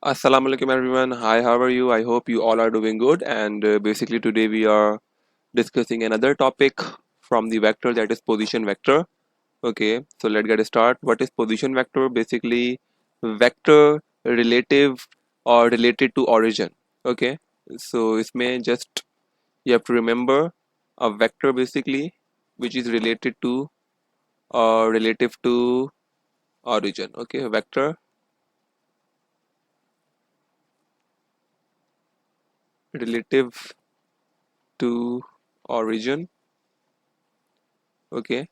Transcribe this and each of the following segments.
Assalamu alaikum everyone. Hi, how are you? I hope you all are doing good. And basically today we are discussing another topic from the vector, that is position vector. Okay, so let's get started. What is position vector? Basically vector relative or related to origin. Okay, so इसमें just you have to remember a vector basically which is related to or relative to origin. Okay, vector relative to origin. Okay,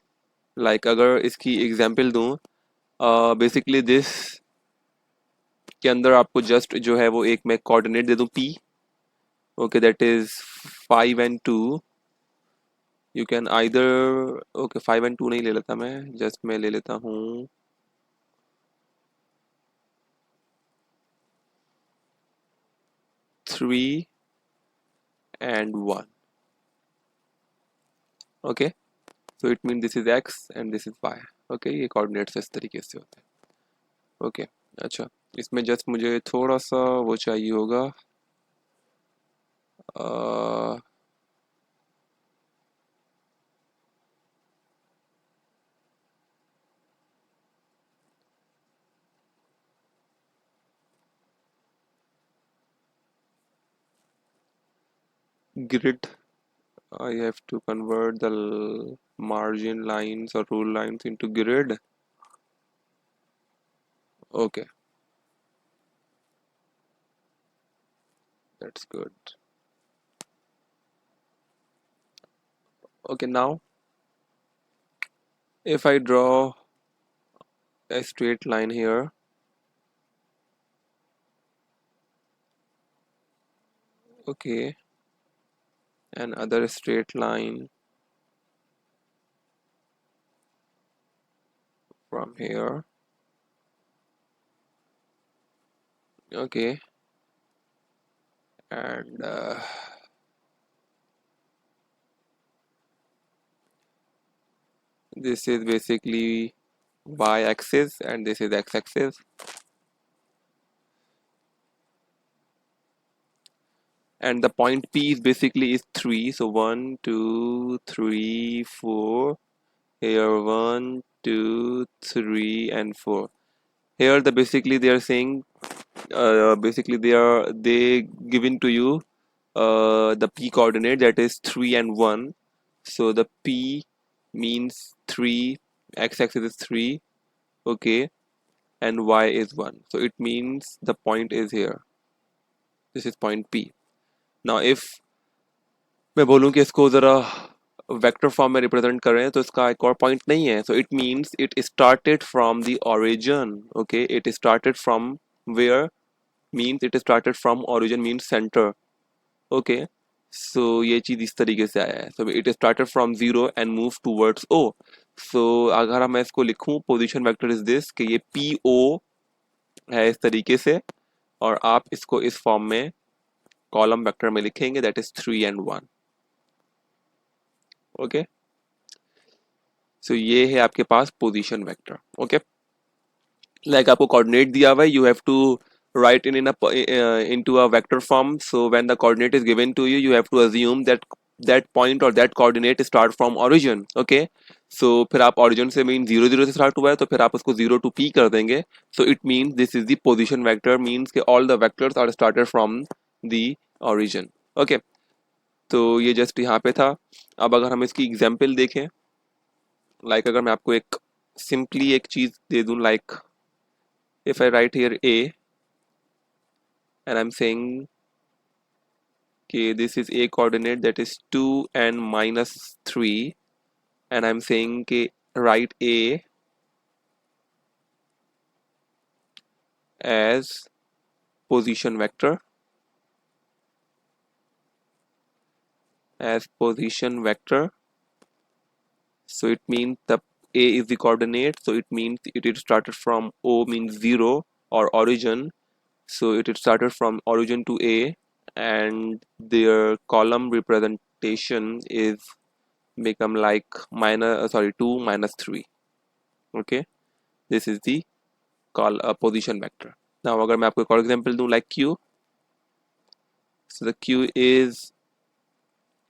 like अगर इसकी example दूं, basically this के अंदर आपको just जो है वो एक मैं कोऑर्डिनेट दे दूं p. Okay, that is 5 and 2. You can either, okay 5 and 2 नहीं ले लेता मैं, जस्ट मैं ले लेता हूँ 3 and 1. Okay, so it mean this is x and this is y. Okay, ये कोऑर्डिनेट्स इस तरीके से होते हैं. ओके, अच्छा, इसमें जस्ट मुझे थोड़ा सा वो चाहिए होगा, grid. I have to convert the margin lines or rule lines into grid. Okay, that's good. Okay, now if I draw a straight line here, okay, and other straight line from here, okay, and this is basically y-axis and this is x-axis. And the point P is basically is 3, so 1 2 3 4, here 1 2 3 and 4. Here the basically they are saying, basically they given to you the p coordinate, that is 3 and 1. So the p means 3, x-axis is 3, okay, and y is 1, so it means the point is here. This is point P. Now if मैं बोलूँ कि इसको ज़रा vector form में represent कर रहे हैं तो इसका एक और पॉइंट नहीं है, so it means it started from the origin. Okay, it started from where, means it started from origin means centre. Okay, so ये चीज़ इस तरीके से आया है. So it started from zero and move towards O. So अगर मैं इसको लिखूं, पोजीशन वेक्टर इज दिस, कि ये पी ओ है इस तरीके से, और आप इसको इस फॉर्म में कॉलम वेक्टर में लिखेंगे, that is 3 and 1. Okay, so ये है आपके पास पोजीशन वेक्टर. ओके, लाइक आपको कोऑर्डिनेट दिया हुआ है, you have to write into a vector form. So when the coordinate is given to you, you have to assume that that point or that coordinate start from origin. Okay, so फिर आप origin से mean 0 0 से start हुआ है, तो फिर आप उसको 0 to p कर देंगे. So it means this is the position vector, means कि all the vectors are started from the origin. Okay, तो ये just यहाँ पे था. अब अगर हम इसकी एग्जाम्पल देखें, लाइक अगर मैं आपको एक सिंपली एक चीज दे दूं, like if I write here a and I'm saying okay, this is a coordinate, that is 2 and minus 3, and I'm saying okay, write a as position vector, so it means the a is the coordinate, so it means it is started from o means 0 or origin, so it is started from origin to a, and their column representation is become like minus, sorry, 2 minus 3. Okay, this is the call a position vector. Now अगर मैं आपको एक और example दूं like Q, so the Q is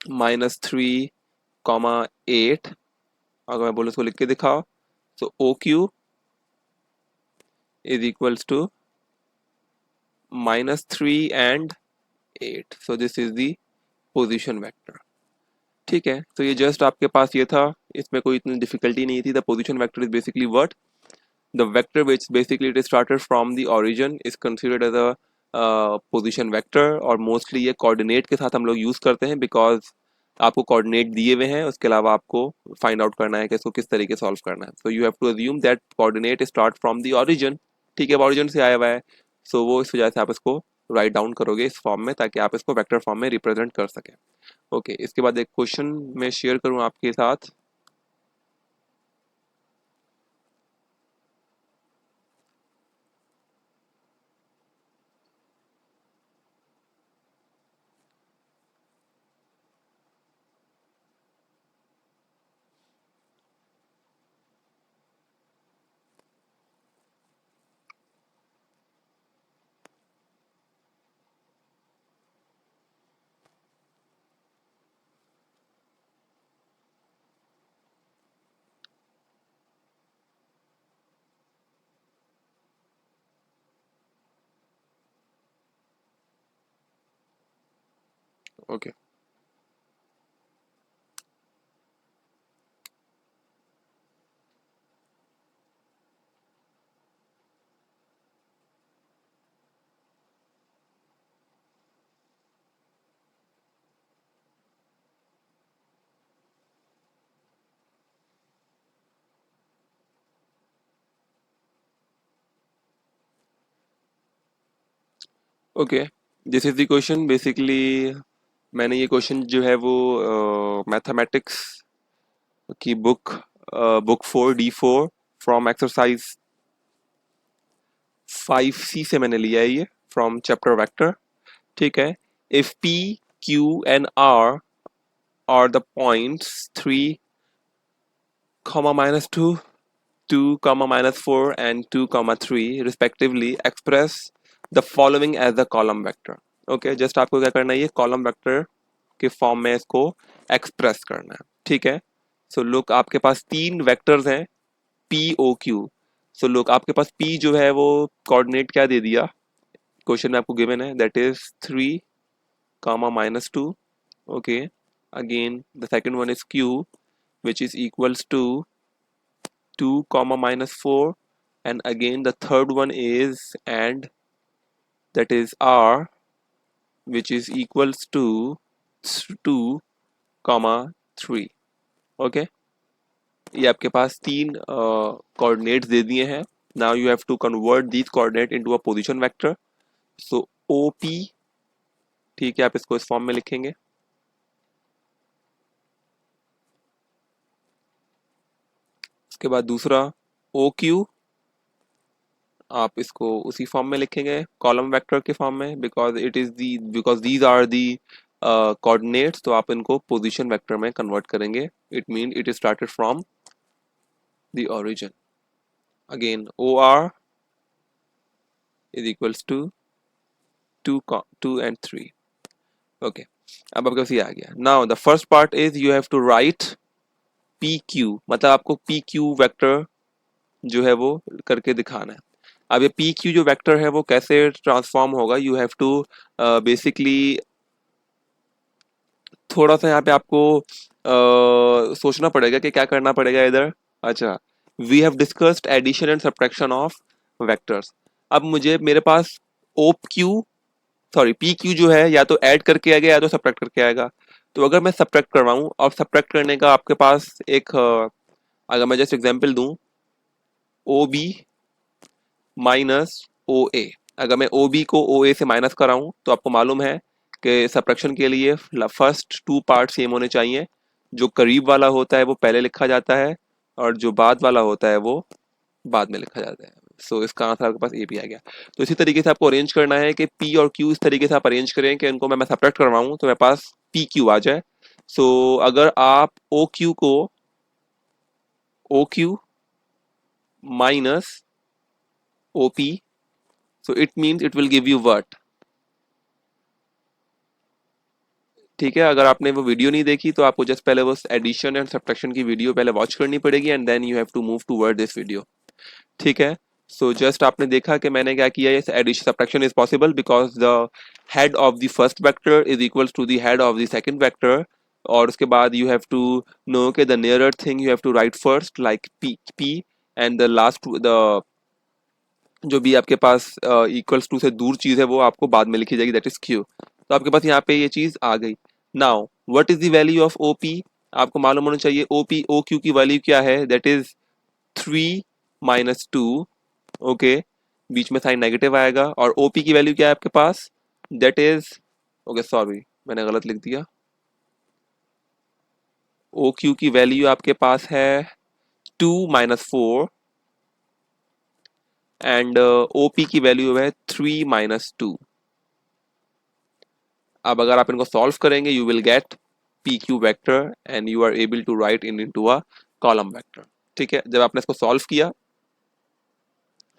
-3, 8। अगर मैं बोलूँ इसको लिख के दिखाओ, so O Q is equals to -3 and 8। So this is the position vector. ठीक है, तो ये जस्ट आपके पास ये था, इसमें कोई इतनी डिफिकल्टी नहीं थी। The position vector is basically what, the vector which basically it is started from the origin is considered as a position vector, और मोस्टली ये कोऑर्डिनेट के साथ हम लोग यूज करते हैं बिकॉज आपको कोऑर्डिनेट दिए हुए हैं, उसके अलावा आपको फाइंड आउट करना है कि इसको किस तरीके से सॉल्व करना है। So you have to assume that coordinate start from the origin. ठीक है, ओरिजिन से आया हुआ है, सो वो इस वजह से आप इसको राइट डाउन करोगे इस फॉर्म में, ताकि आप इसको वेक्टर फॉर्म में रिप्रेजेंट कर सकें। ओके, इसके बाद एक क्वेश्चन मैं शेयर करूँ आपके साथ। Okay, okay, this is the question basically. मैंने ये क्वेश्चन जो है वो मैथमेटिक्स की book 4D4 from exercise 5C से मैंने लिया है ये, फ्रॉम चैप्टर वेक्टर। ठीक है, if P, Q and R are the points 3, -2, 2, -4 and 2, 3 respectively, express the following as the column vector। Okay, just आपको क्या करना है, ये कॉलम वेक्टर के फॉर्म में इसको एक्सप्रेस करना है। ठीक है, सो लुक आपके पास तीन वेक्टर्स हैं P O Q. So look आपके पास पी जो है वो कोऑर्डिनेट क्या दे दिया, क्वेश्चन में आपको गिवन है, that is 3, -2। Okay, again the second one is Q which is equals to 2, -4, and again the third one is and that is r which is equals to 2, 3। Okay, ये आपके पास तीन coordinates दे दिए हैं। Now you have to convert these coordinate into a position vector. So O P, ठीक है, आप इसको इस फॉर्म में लिखेंगे। उसके बाद दूसरा ओ क्यू, आप इसको उसी फॉर्म में लिखेंगे कॉलम वेक्टर के फॉर्म में, because these are the coordinates, तो आप इनको पोजीशन वेक्टर में कन्वर्ट करेंगे। It mean it is started from the origin. Again O R is equals to 2, 2 and 3। Okay, अब आपके पास ये आ गया। Now the first part is you have to write P Q, मतलब आपको पी क्यू वेक्टर जो है वो करके दिखाना है। अब ये पी क्यू जो वेक्टर है वो कैसे ट्रांसफॉर्म होगा, यू हैव टू बेसिकली थोड़ा सा यहाँ पे आपको सोचना पड़ेगा कि क्या करना पड़ेगा इधर। अच्छा, we have discussed addition and subtraction of vectors. अब मुझे मेरे पास O Q, sorry P Q जो है या तो ऐड करके आएगा या तो सब्ट्रैक्ट करके आएगा। तो अगर मैं सब्ट्रैक्ट करवाऊँ, और सब्ट्रैक्ट करने का आपके पास एक अगर मैं जस्ट एग्जांपल दूं, ओ बी माइनस ओ ए, अगर मैं ओ बी को ओ ए से माइनस कराऊं तो आपको मालूम है कि सब्ट्रैक्शन के लिए फर्स्ट टू पार्ट सेम होने चाहिए। जो करीब वाला होता है वो पहले लिखा जाता है, और जो बाद वाला होता है वो बाद में लिखा जाता है। सो इसका आंसर आपके पास ए पी आ गया। तो इसी तरीके से आपको अरेंज करना है कि पी और क्यू इस तरीके से आप अरेंज करें कि इनको मैं सब्ट्रैक्ट करवाऊं तो मेरे पास पी क्यू आ जाए। सो अगर आप ओ क्यू को O Q minus O P, So it means it will give you what? ठीक है, अगर आपने वो वीडियो नहीं देखी तो आपको जस्ट पहले वो एडिशन एंड सब्ट्रैक्शन की वीडियो पहले वॉच करनी पड़ेगी and then you have to move toward this video. ठीक है, सो जस्ट आपने देखा कि मैंने क्या किया है, addition subtraction is possible because the head of the first vector is equals to the head of the second vector. और उसके बाद यू हैव टू नो के the nearer thing you have to write first like P and the last the जो भी आपके पास equals to से दूर चीज है वो आपको बाद में लिखी जाएगी, दैट इज क्यू। तो आपके पास यहाँ पे ये चीज आ गई। Now what is the value of OP? आपको मालूम होना चाहिए ओपी ओ क्यू की वैल्यू क्या है, दैट इज 3 - 2। ओके, बीच में साइन नेगेटिव आएगा। और ओपी की वैल्यू क्या है आपके पास, दैट इज, ओके सॉरी मैंने गलत लिख दिया, ओ क्यू की वैल्यू आपके पास है 2 - 4 एंड ओपी की वैल्यू है 3 - 2। अब अगर आप इनको सॉल्व करेंगे you will get P Q vector and you are able to write into a column vector. ठीक है, जब आपने इसको सॉल्व किया,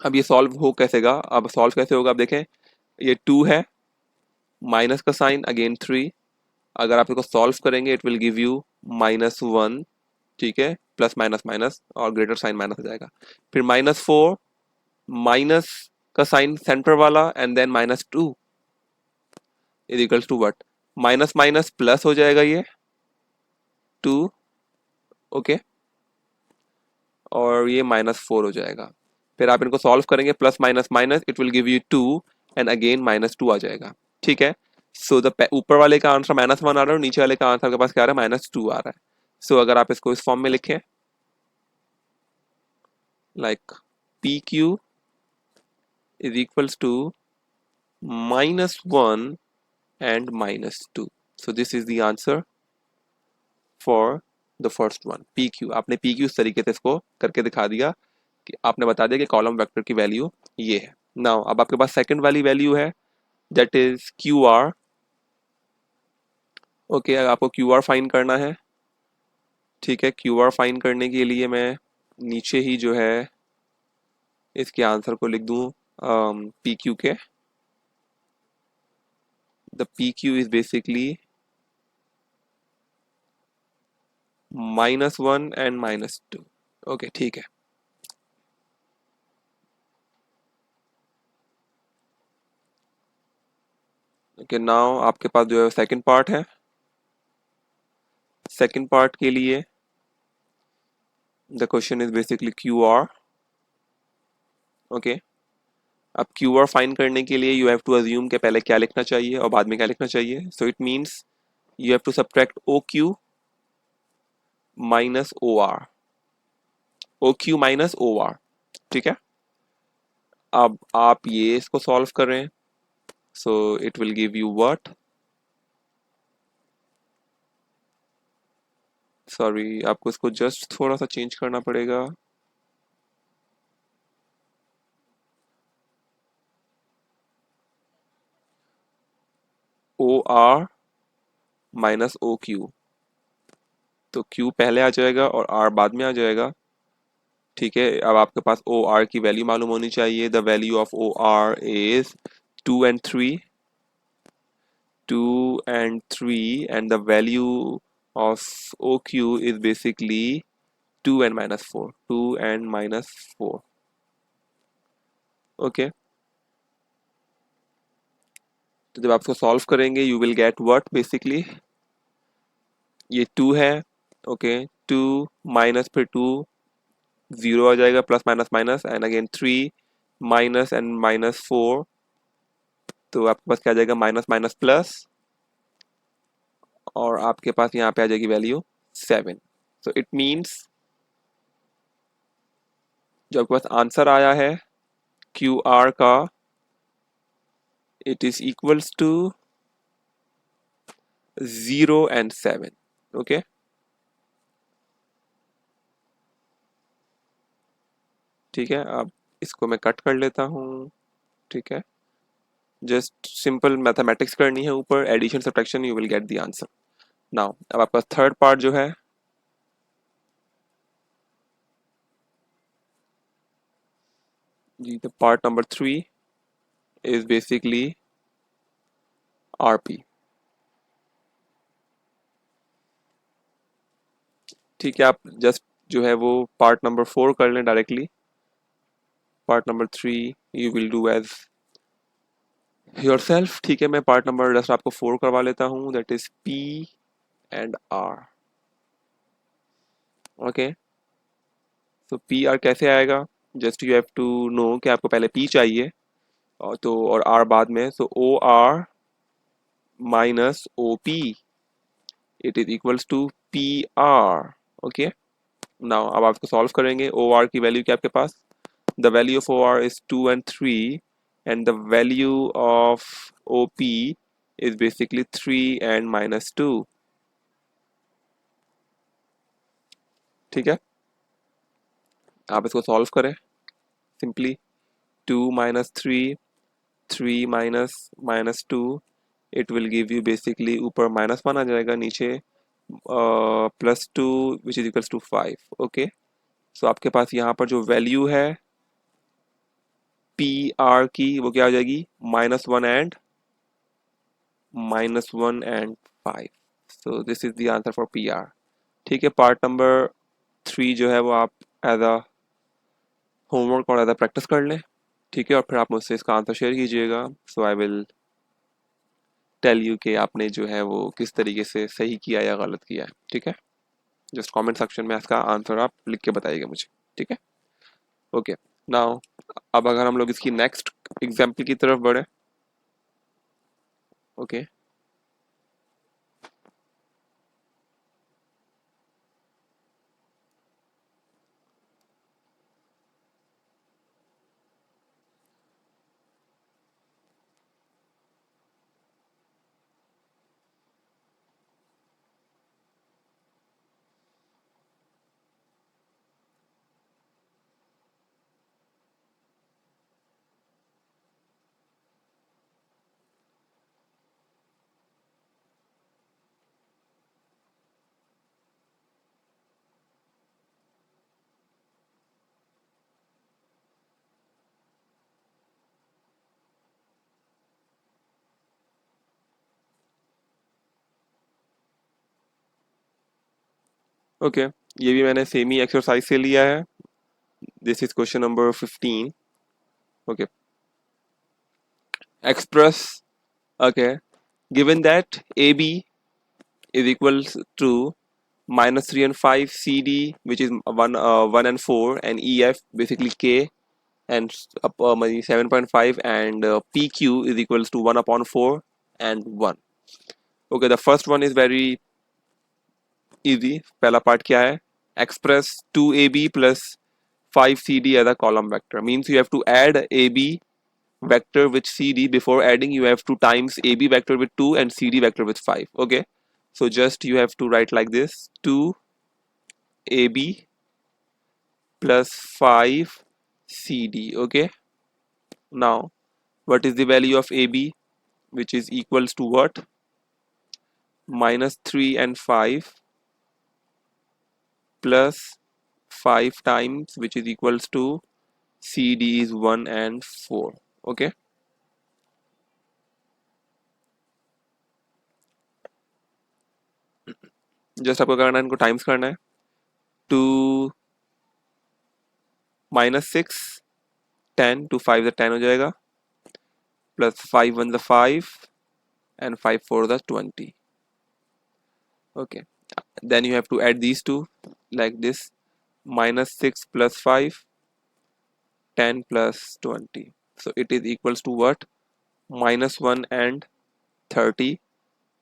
अब ये सॉल्व हो कैसेगा, अब सॉल्व कैसे होगा, आप देखें ये 2 है, माइनस का साइन अगेन 3। अगर आप इसको सॉल्व करेंगे इट विल गिव यू -1। ठीक है, प्लस माइनस माइनस और ग्रेटर साइन माइनस हो जाएगा। फिर -4, माइनस का साइन सेंटर वाला and then -2 is equals to what, minus minus plus हो जाएगा ये 2। ओके, और ये -4 हो जाएगा। फिर आप इनको सॉल्व करेंगे, plus minus minus it will give you 2 and again -2 आ जाएगा। ठीक है, सो द ऊपर वाले का आंसर -1 आ रहा है और नीचे वाले का आंसर के पास क्या आ रहा है, -2 आ रहा है। सो अगर आप इसको इस फॉर्म में लिखें like P Q is equals to -1 and -2। So this is the answer for the first one, P Q. आपने पी क्यू इस तरीके से इसको करके दिखा दिया कि आपने बता दिया कि कॉलम वेक्टर की वैल्यू ये है। नाउ अब आपके पास सेकंड वाली वैल्यू है that is Q R. Okay, आपको क्यू आर फाइन करना है। ठीक है, क्यू आर फाइन करने के लिए मैं नीचे ही जो है इसके आंसर को लिख दूं पी क्यू के। The P Q is basically -1 and -2। Okay ठीक है, ओके नाउ आपके पास जो है सेकंड पार्ट है। सेकंड पार्ट के लिए the question is basically Q R. Okay, अब क्यू आर फाइंड करने के लिए यू हैव टू अज्यूम के पहले क्या लिखना चाहिए और बाद में क्या लिखना चाहिए। So it means you have to subtract O Q minus O R, O Q minus O R. ठीक है, अब आप ये इसको सॉल्व करें, so it will give you what, sorry आपको इसको जस्ट थोड़ा सा चेंज करना पड़ेगा। O R minus O Q, तो क्यू पहले आ जाएगा और आर बाद में आ जाएगा। ठीक है, अब आपके पास ओ आर की वैल्यू मालूम होनी चाहिए। The value of O R is 2 and 3, 2 and 3, and the value of OQ is basically 2 and -4, 2 and -4। Okay, तो जब आप इसको सॉल्व करेंगे you will get what, basically ये 2 है। ओके, 2 माइनस फिर 2 0 आ जाएगा, plus minus minus and again 3 minus and -4, तो आपके पास क्या आ जाएगा, माइनस माइनस प्लस, और आपके पास यहाँ पे आ जाएगी वैल्यू 7। सो इट मीन्स जो आपके पास आंसर आया है क्यू आर का, it is equals to 0 and 7। Okay, ठीक है, अब इसको मैं कट कर लेता हूँ। ठीक है, जस्ट सिंपल मैथमेटिक्स करनी है, ऊपर addition subtraction, you will get the answer. Now अब आपका थर्ड पार्ट जो है, जी the part number 3, is basically RP. ठीक है, आप जस्ट जो है वो पार्ट नंबर 4 कर लें directly. Part number 3 you will do as yourself. ठीक है, मैं पार्ट नंबर जस्ट आपको 4 करवा लेता हूँ. That is P and R. Okay, तो पी आर कैसे आएगा? Just you have to know कि आपको पहले P चाहिए और R बाद में. So O R minus O P, it is equals to P R. Okay, now अब आप इसको सॉल्व करेंगे. ओ आर की वैल्यू क्या आपके पास? The value of O R is 2 and 3 and the value of OP is basically 3 and minus 2. ठीक है, आप इसको सॉल्व करें simply. 2 minus 3, 3 minus minus 2, it will give you basically ऊपर minus 1 आ जाएगा, नीचे plus 2 which is equals to 5. Okay, so आपके पास यहाँ पर जो वैल्यू है पी आर की वो क्या हो जाएगी? -1 and -5. So this is the answer for P R. ठीक है, पार्ट नंबर 3 जो है वो आप एज अ होमवर्क और एज अ प्रैक्टिस कर लें. ठीक है, और फिर आप मुझसे इसका आंसर शेयर कीजिएगा. सो आई विल टेल यू कि आपने जो है वो किस तरीके से सही किया या गलत किया है. ठीक है, जस्ट कमेंट सेक्शन में इसका आंसर आप लिख के बताइएगा मुझे. ठीक है, ओके. नाउ अब अगर हम लोग इसकी नेक्स्ट एग्जाम्पल की तरफ बढ़े. ओके, ओके, ये भी मैंने सेम ही एक्सरसाइज से लिया है. This is question number 15. Okay, express, okay, given that AB is equals to -3 and 5, CD which is 1 and 4, and EF basically K and 7.5, and PQ is equals to 1 upon 4 and 1. Okay, the first one is very easy. पहला part क्या है? Express 2AB plus 5CD as a column vector. Means you have to add AB vector with CD. Before adding, you have to times AB vector with 2 and CD vector with 5. Okay, so just you have to write like this: 2AB plus 5CD. Okay, now what is the value of AB, which is equals to what? -3 and 5 plus 5 times, which is equals to CD is 1 and 4. Okay, just आपको करना है, इनको times करना है. 2 -6, 10, 2 5 10 हो जाएगा, plus 5 1 5 and 5 4 20. Okay, then you have to add these two like this: -6 plus 5, 10 plus 20. So it is equals to what? -1 and 30.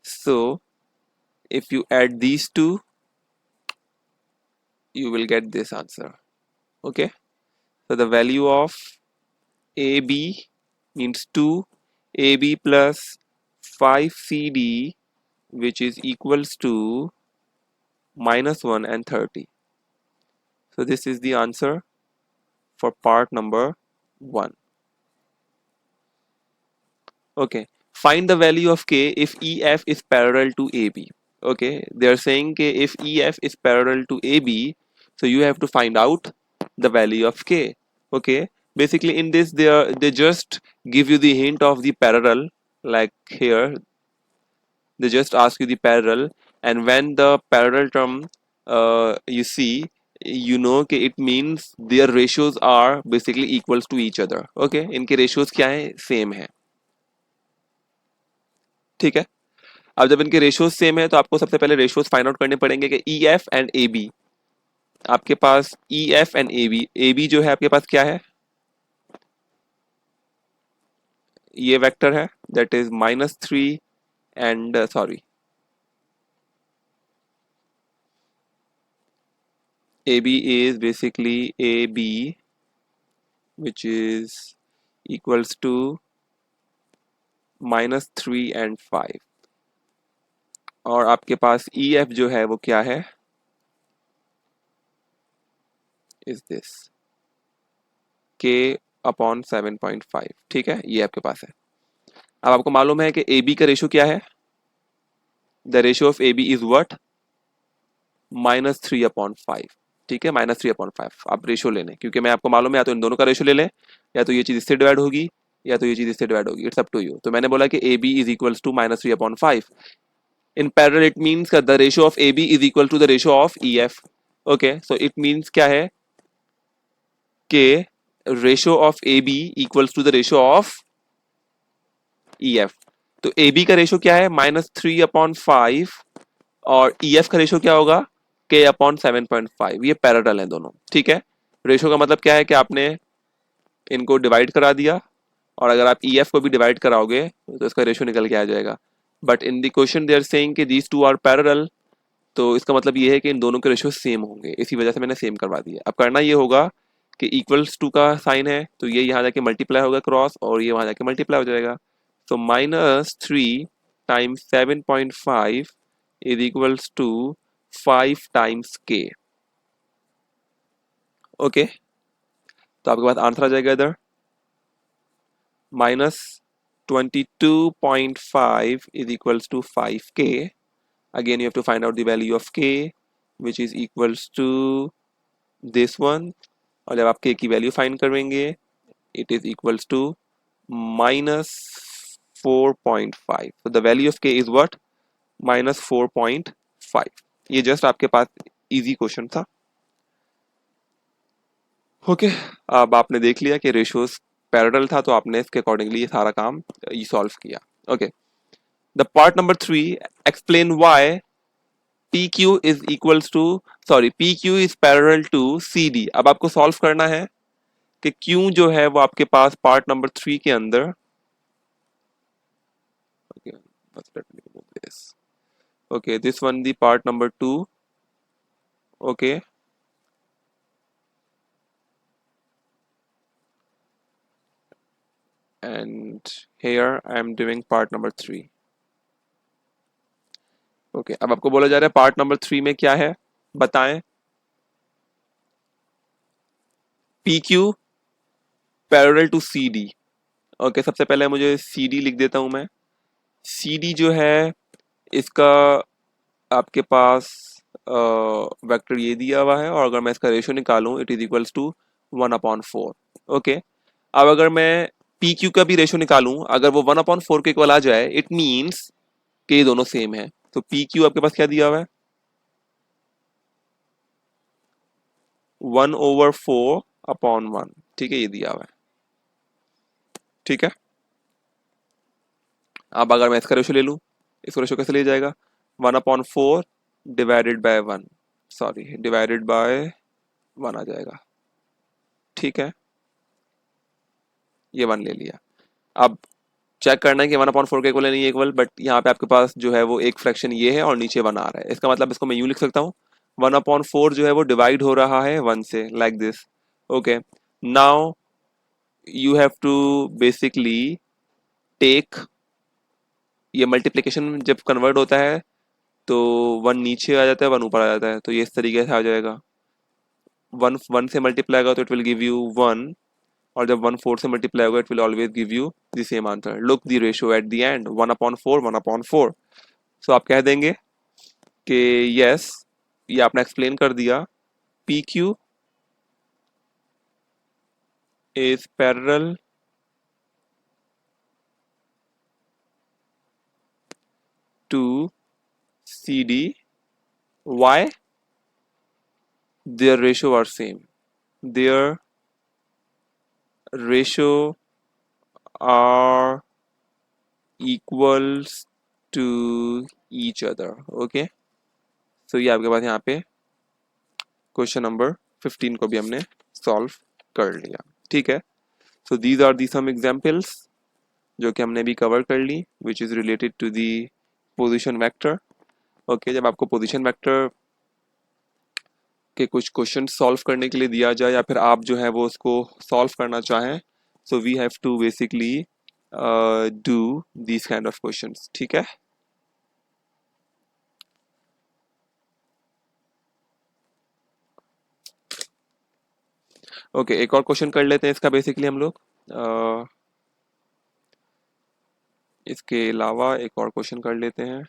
So if you add these two, you will get this answer. Okay, so the value of AB means 2AB plus 5CD, which is equals to -1 and 30. So this is the answer for part number 1. Okay, find the value of K if EF is parallel to AB. Okay, they are saying K if EF is parallel to AB, so you have to find out the value of K. Okay, Basically in this they just give you the hint of the parallel, like here they just ask you the parallel, and when the parallel term you see, you know कि it means their ratios are basically equals to each other. Okay, इनके ratios क्या है, same है. ठीक है. अब जब इनके रेशियोज सेम है तो आपको सबसे पहले रेशियोज फाइंड आउट करने पड़ेंगे कि E F and A B. आपके पास E F and A B जो है आपके पास क्या है, ये वेक्टर है that is -3 and sorry A B is basically A B which is equals to -3 and 5. और आपके पास ई एफ जो है वो क्या है, इज दिस k अपॉन 7.5. ठीक है, ये आपके पास है. अब आपको मालूम है कि ए बी का रेशियो क्या है, the ratio of A B is what, -3/5. ठीक है, -3/5 आप रेशियो ले लें, क्योंकि मैं आपको मालूम है या तो इन दोनों का रेशियो ले लें, या तो ये चीज इससे डिवाइड होगी, या तो ये चीज इससे डिवाइड होगी. It's up to you. तो मैंने बोला कि A B is equals to -3/5. In parallel it means the ratio of A B is equal to the ratio of E F. Okay, so it means क्या है कि ratio of A B equals to the ratio of E F. तो A B का ratio क्या है, -3/5, और E F का ratio क्या होगा, k अपॉन 7.5. ये पैरेलल है दोनों. ठीक है, रेशियो का मतलब क्या है कि आपने इनको डिवाइड करा दिया, और अगर आप ई एफ को भी डिवाइड कराओगे तो इसका रेशियो निकल के आ जाएगा. But in the question they are saying कि दीज टू आर पैरेलल, तो इसका मतलब ये है कि इन दोनों के रेशियो सेम होंगे, इसी वजह से मैंने सेम करवा दिया. अब करना ये होगा कि इक्वल्स टू का साइन है तो ये यहाँ जाके मल्टीप्लाई होगा क्रॉस, और ये वहाँ जाके मल्टीप्लाई हो जाएगा. तो -3 times 7.5 is equals to 5 times k. Okay, तो आपके पास आंसर आ जाएगा इधर -22.5 is equals to 5k. Again you have to find out the value of k, which is equals to this one. और जब आप k की वैल्यू फाइंड करेंगे it is equals to -4.5. so the value of k is what, -4.5. ये just आपके पास easy question था. Okay, अब आपने देख लिया कि रेशियोज पैरेलल था, तो आपने इसके अकॉर्डिंगली ये सारा काम ये सॉल्व किया. Okay, the part number 3, explain why P Q is equals to, sorry P Q is parallel to C D. अब आपको सॉल्व करना है कि क्यू जो है वो आपके पास पार्ट नंबर 3 के अंदर, okay this one the part number 2. Okay, and here I am doing part number 3. Okay, अब आपको बोला जा रहा है पार्ट नंबर 3 में क्या है, बताएं. P Q parallel to C D. Okay, सबसे पहले मुझे सी डी लिख देता हूं मैं. सी डी जो है इसका आपके पास वेक्टर ये दिया हुआ है, और अगर मैं इसका रेशियो निकालूं it is equals to 1/4. Okay, अब अगर मैं पी क्यू का भी रेशियो निकालूं, अगर वो 1/4 के इक्वल आ जाए इट मीन्स कि ये दोनों सेम है. तो पी क्यू आपके पास क्या दिया हुआ है, 1/4/1. ठीक है, ये दिया हुआ है. ठीक है, अब अगर मैं इसका रेशियो ले लूं, इसका रेशियो कैसे ले जाएगा, 1/4 divided by 1, sorry divided by 1 आ जाएगा. ठीक है, ये 1 ले लिया. अब चेक करना है कि 1/4 के इक्वल नहीं है इक्वल, बट यहाँ पे आपके पास जो है वो एक फ्रैक्शन ये है और नीचे 1 आ रहा है. इसका मतलब इसको मैं यूं लिख सकता हूँ, 1/4 जो है वो डिवाइड हो रहा है 1 से, like this. Okay, now you have to basically take, ये मल्टीप्लिकेशन जब कन्वर्ट होता है तो 1 नीचे आ जाता है 1 ऊपर आ जाता है, तो ये इस तरीके से आ जाएगा. 1 से मल्टीप्लाई होगा तो इट विल गिव यू 1, और जब 1/4 से मल्टीप्लाई होगा it will always give you the same answer. Look the ratio at the end, 1/4 1/4. सो आप कह देंगे कि यस, ये आपने एक्सप्लेन कर दिया, P Q is parallel to CD. Why? Their ratio are same. Their ratio are equals to each other. Okay, so ये आपके पास यहाँ पे क्वेश्चन नंबर 15 को भी हमने सॉल्व कर लिया. ठीक है, so these are the some examples जो कि हमने भी कवर कर ली, which is related to the position vector. Okay, जब आपको पोजीशन वेक्टर के कुछ क्वेश्चन सॉल्व करने के लिए दिया जाए या फिर आप जो है वो उसको सॉल्व करना चाहें, so we have to basically do these kind of questions. ठीक है, ओके, एक और क्वेश्चन कर लेते हैं इसका बेसिकली हम लोग. इसके अलावा एक और क्वेश्चन कर लेते हैं.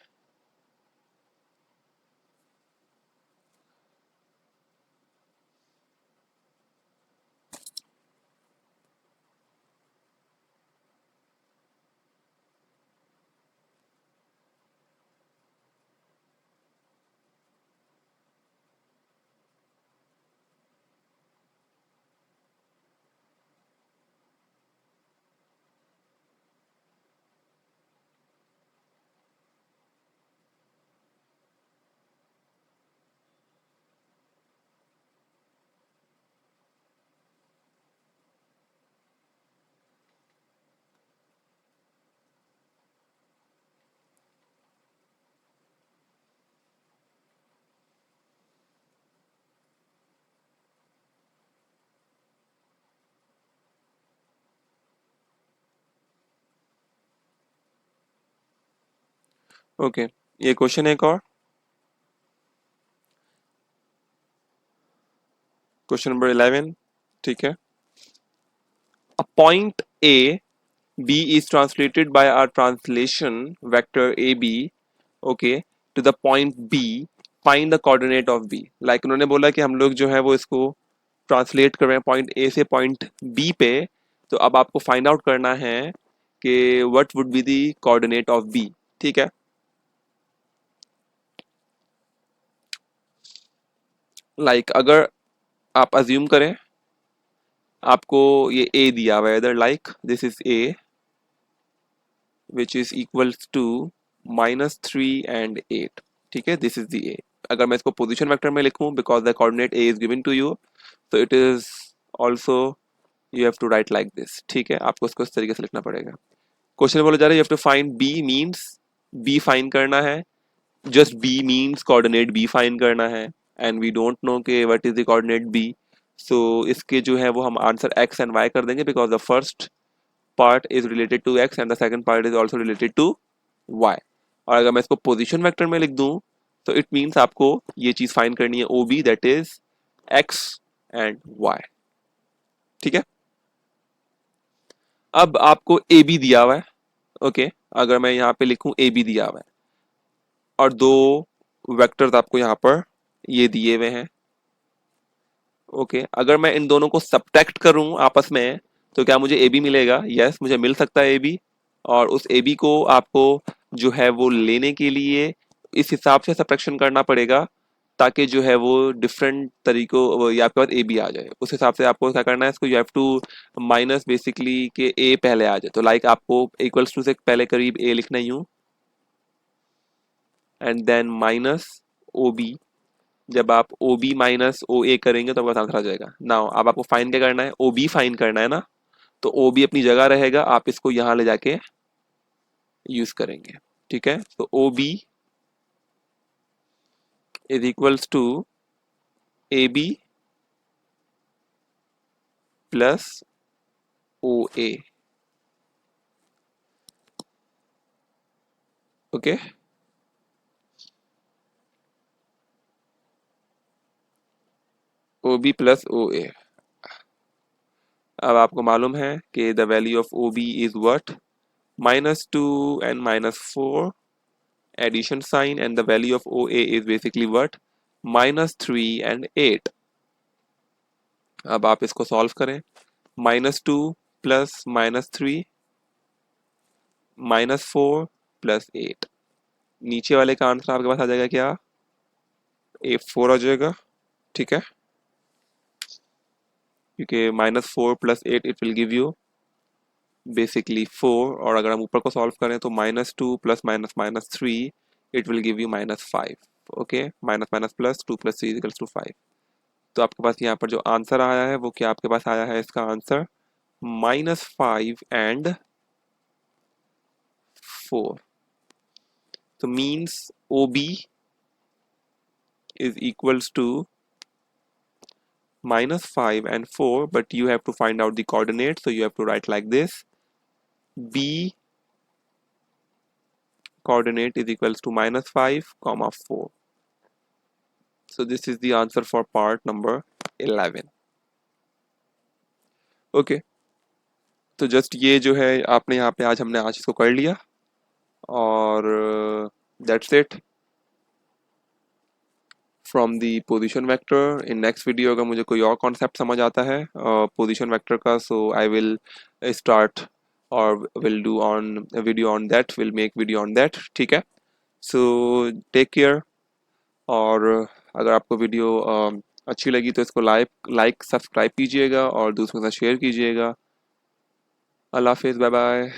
ओके, ये क्वेश्चन एक और क्वेश्चन नंबर 11. ठीक है, a point A B is translated by our translation vector AB, okay, to the point B. Find the coordinate of B. Like उन्होंने बोला कि हम लोग जो है वो इसको ट्रांसलेट कर रहे हैं पॉइंट A से पॉइंट B पे. तो अब आपको फाइंड आउट करना है कि what would be the coordinate of B. ठीक है, लाइक अगर आप अज्यूम करें आपको ये A दिया हुआ है, इधर like this is A which is equals to -3 and 8. ठीक है, दिस इज द A. अगर मैं इसको पोजीशन वेक्टर में लिखूं because the coordinate A is given to you, तो it is also you have to write like this. ठीक है, आपको इसको इस तरीके से लिखना पड़ेगा. क्वेश्चन बोला जा रहा है you have to find B means B find करना है. Just B means coordinate B find करना है एंड वी डोंट नो के what is the coordinate B. So इसके जो है वो हम आंसर x एंड y कर देंगे because the first part is related to x and the second part is also related to y. और अगर मैं इसको पोजीशन वेक्टर में लिख दूं तो इट मींस आपको ये चीज फाइंड करनी है OB that is x and y. ठीक है, अब आपको AB दिया हुआ है. ओके, अगर मैं यहाँ पे लिखूं AB दिया हुआ है और दो वेक्टर्स आपको यहाँ पर ये दिए हुए हैं. ओके, अगर मैं इन दोनों को सब्ट्रैक्ट करूं आपस में तो क्या मुझे AB मिलेगा? यस, मुझे मिल सकता है AB. और उस AB को आपको जो है वो लेने के लिए इस हिसाब से सब्ट्रैक्शन करना पड़ेगा ताकि जो है वो डिफरेंट तरीकों या आपके पास AB आ जाए. उस हिसाब से आपको क्या करना है, इसको you have to minus basically के A पहले आ जाए. तो लाइक आपको इक्वल्स टू से पहले करीब A लिखना ही हूँ एंड देन माइनस OB. जब आप OB माइनस OA करेंगे तो आपका आंसर आ जाएगा. नाउ अब आपको फाइन क्या करना है, OB फाइन करना है ना. तो OB अपनी जगह रहेगा, आप इसको यहां ले जाके यूज करेंगे. ठीक है, तो OB is equals to AB plus OA. Okay, OB plus OA. अब आपको मालूम है कि the value of OB is what, -2 and -4 addition sign, and the value of OA is basically what, -3 and 8. अब आप इसको सॉल्व करें -2 प्लस -3 -4 प्लस 8। नीचे वाले का आंसर आपके पास आ जाएगा क्या? A4 आ जाएगा, ठीक है, क्योंकि -4 plus 8 it will give you basically 4, और अगर हम ऊपर को सॉल्व करें तो -2 plus -3 it will give you -5। Okay, minus minus plus 2 plus 3 equals to 5। तो आपके पास यहाँ पर जो आंसर आया है वो क्या आपके पास आया है? इसका आंसर -5 एंड 4। तो means OB is equals to -5 and 4, but you have to find out the coordinates, so you have to write like this: B coordinate is equals to -5 comma 4. So this is the answer for part number 11. Okay, तो just ये जो है आपने यहाँ पे आज हमने आज इसको कर लिया, और that's it from the position vector. In next video अगर मुझे कोई और कॉन्सेप्ट समझ आता है पोजीशन वेक्टर का, सो आई विल स्टार्ट और will do on video on that, will make video on that, ठीक है। सो टेक केयर, और अगर आपको वीडियो अच्छी लगी तो इसको लाइक सब्सक्राइब कीजिएगा और दूसरों के साथ शेयर कीजिएगा। अल्लाह हाफिज़, बाय बाय।